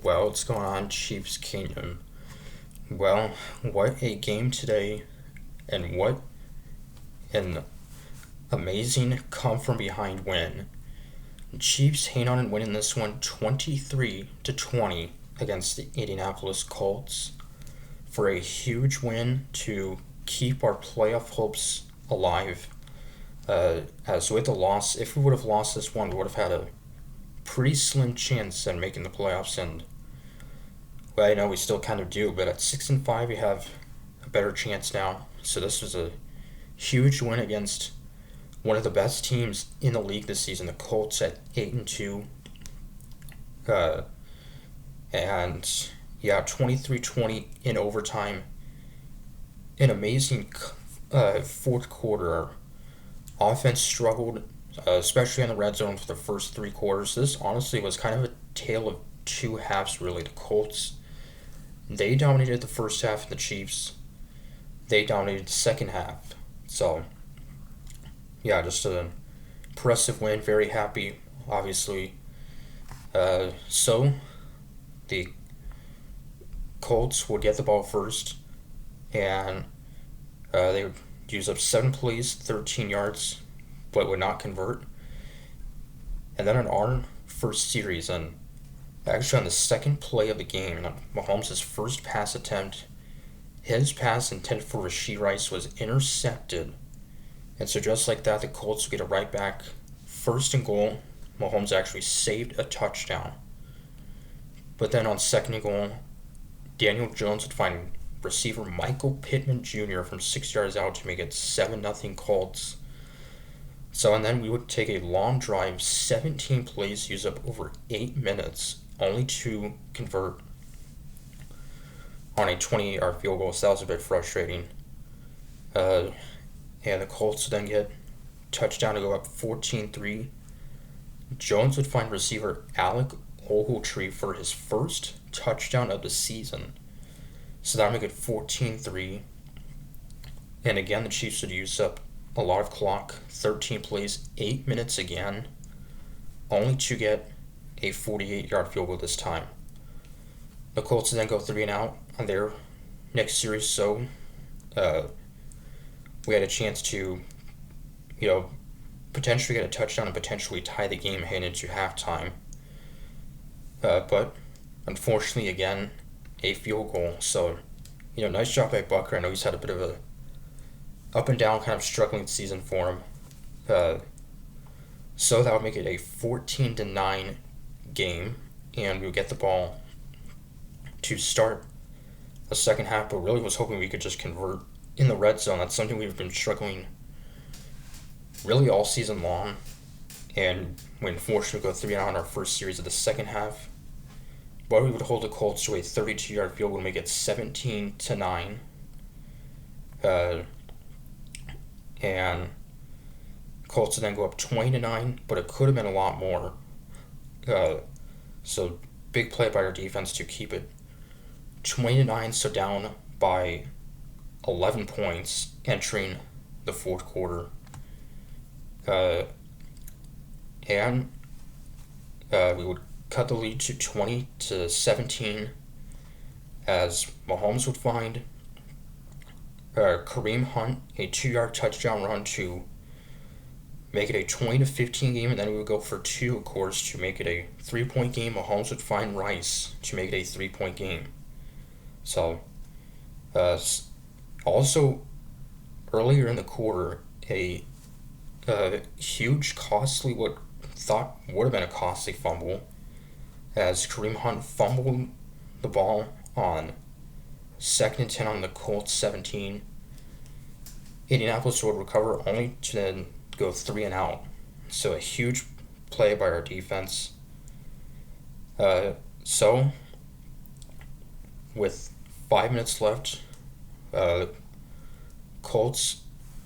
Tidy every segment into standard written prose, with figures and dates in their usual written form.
Well, what's going on, Chiefs Kingdom? Well, what a game today, and what an amazing come from behind win. Chiefs hang on and win in this one 23-20 against the Indianapolis Colts for a huge win to keep our playoff hopes alive. As with the loss, if we would have lost this one, we would have had a pretty slim chance at making the playoffs, and well, I know we still kind of do, but at 6-5, we have a better chance now. So this was a huge win against one of the best teams in the league this season, the Colts at 8-2. Uh, and yeah, 23-20 in overtime. An amazing fourth quarter. Our offense struggled, especially in the red zone for the first three quarters. This honestly was kind of a tale of two halves, really. The Colts, they dominated the first half, and the Chiefs, they dominated the second half. So, yeah, just an impressive win. Very happy, obviously. So, the Colts would get the ball first, and they would use up 7 plays, 13 yards, but would not convert. And then on our first series, and actually on the second play of the game, and Mahomes' first pass attempt, his pass intended for Rashee Rice was intercepted. And so just like that, the Colts would get it right back. First and goal, Mahomes actually saved a touchdown. But then on second and goal, Daniel Jones would find receiver Michael Pittman Jr. from 6 yards out to make it 7-0 Colts. So, and then we would take a long drive, 17 plays, use up over 8 minutes, only to convert on a 28-yard field goal. So that was a bit frustrating. And the Colts then get touchdown to go up 14-3. Jones would find receiver Alec Ogletree for his first touchdown of the season. So that would make it 14-3. And again, the Chiefs would use up a lot of clock, 13 plays, 8 minutes again, only to get a 48-yard field goal this time. The Colts then go 3-and-out on their next series, so we had a chance to, potentially get a touchdown and potentially tie the game heading into halftime. But unfortunately, again, a field goal. So, nice job by Bucker. I know he's had a bit of a up and down kind of struggling season for him. So that would make it a 14-9 game, and we would get the ball to start the second half, but really was hoping we could just convert in the red zone. That's something we've been struggling really all season long, and we unfortunately go 3-0 on our first series of the second half. But we would hold the Colts to a 32-yard field goal and make it 17-9. And Colts would then go up 20-9, but it could have been a lot more. So big play by our defense to keep it 20-9, so down by 11 points entering the fourth quarter. And we would cut the lead to 20-17 as Mahomes would find Kareem Hunt a 2-yard touchdown run to make it a 20-15 game, and then we would go for 2, of course, to make it a 3-point game. Mahomes would find Rice to make it a 3-point game. So, also earlier in the quarter, a huge, costly, what thought would have been a costly fumble, as Kareem Hunt fumbled the ball on 2nd and 10 on the Colts 17. Indianapolis would recover only to then go 3-and-out. So a huge play by our defense. So with 5 minutes left, Colts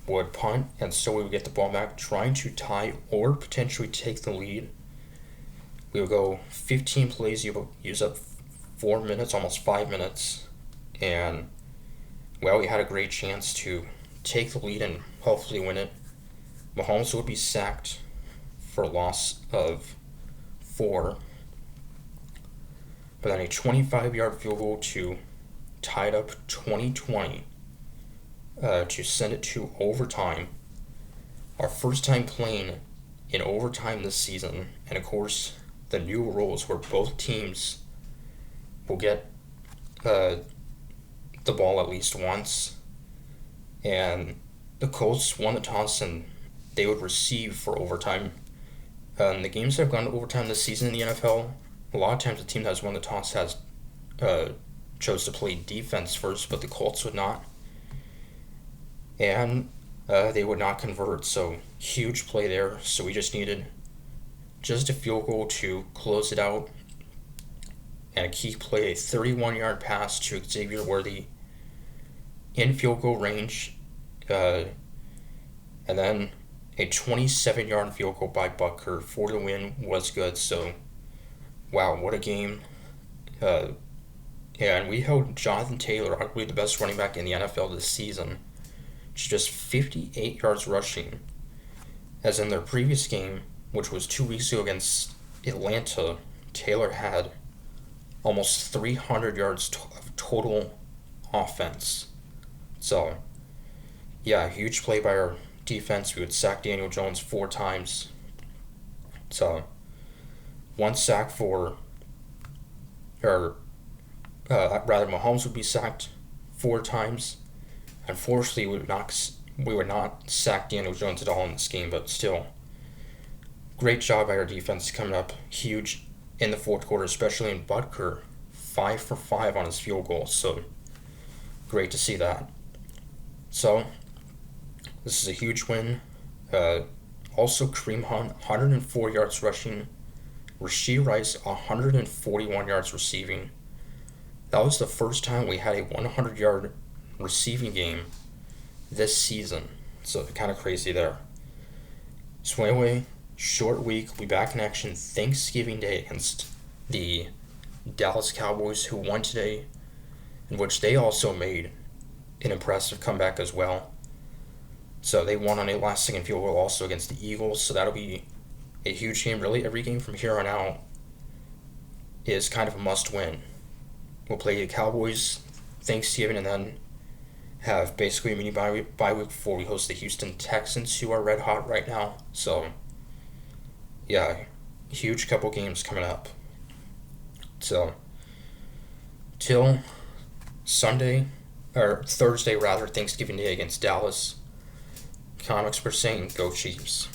would punt, and so we would get the ball back, trying to tie or potentially take the lead. We would go 15 plays, use up 4 minutes, almost 5 minutes, and, well, we had a great chance to take the lead and hopefully win it. Mahomes would be sacked for a loss of 4. but then a 25-yard field goal to tie it up 2020 to send it to overtime. Our first time playing in overtime this season, and of course, the new rules where both teams will get the ball at least once, and the Colts won the toss and they would receive for overtime. The games that have gone to overtime this season in the NFL, a lot of times the team that has won the toss has chose to play defense first, but the Colts would not, and they would not convert. So huge play there. So we just needed just a field goal to close it out, and a key play, a 31-yard pass to Xavier Worthy in field goal range, and then a 27-yard field goal by Butker for the win was good. So, wow, what a game. And we held Jonathan Taylor, arguably the best running back in the NFL this season, to just 58 yards rushing, as in their previous game, which was 2 weeks ago against Atlanta. Taylor had almost 300 yards of total offense. So, yeah, huge play by our defense. We would sack Daniel Jones 4 times. So, 1 sack for, or rather, Mahomes would be sacked 4 times. Unfortunately, we would not sack Daniel Jones at all in this game, but still, great job by our defense coming up huge in the fourth quarter, especially in Butker, 5 for 5 on his field goal. So, great to see that. So, this is a huge win. Also, Kareem Hunt, 104 yards rushing. Rashee Rice, 141 yards receiving. That was the first time we had a 100-yard receiving game this season. So, kind of crazy there. So, anyway, short week. We'll be back in action Thanksgiving Day against the Dallas Cowboys, who won today, in which they also made an impressive comeback as well. So they won on a last-second field goal also against the Eagles. So that'll be a huge game. Really, every game from here on out is kind of a must-win. We'll play the Cowboys Thanksgiving and then have basically a mini bye week before we host the Houston Texans, who are red hot right now. So, yeah, huge couple games coming up. So, till Sunday, or Thursday rather, Thanksgiving Day against Dallas, comics were saying, go Chiefs.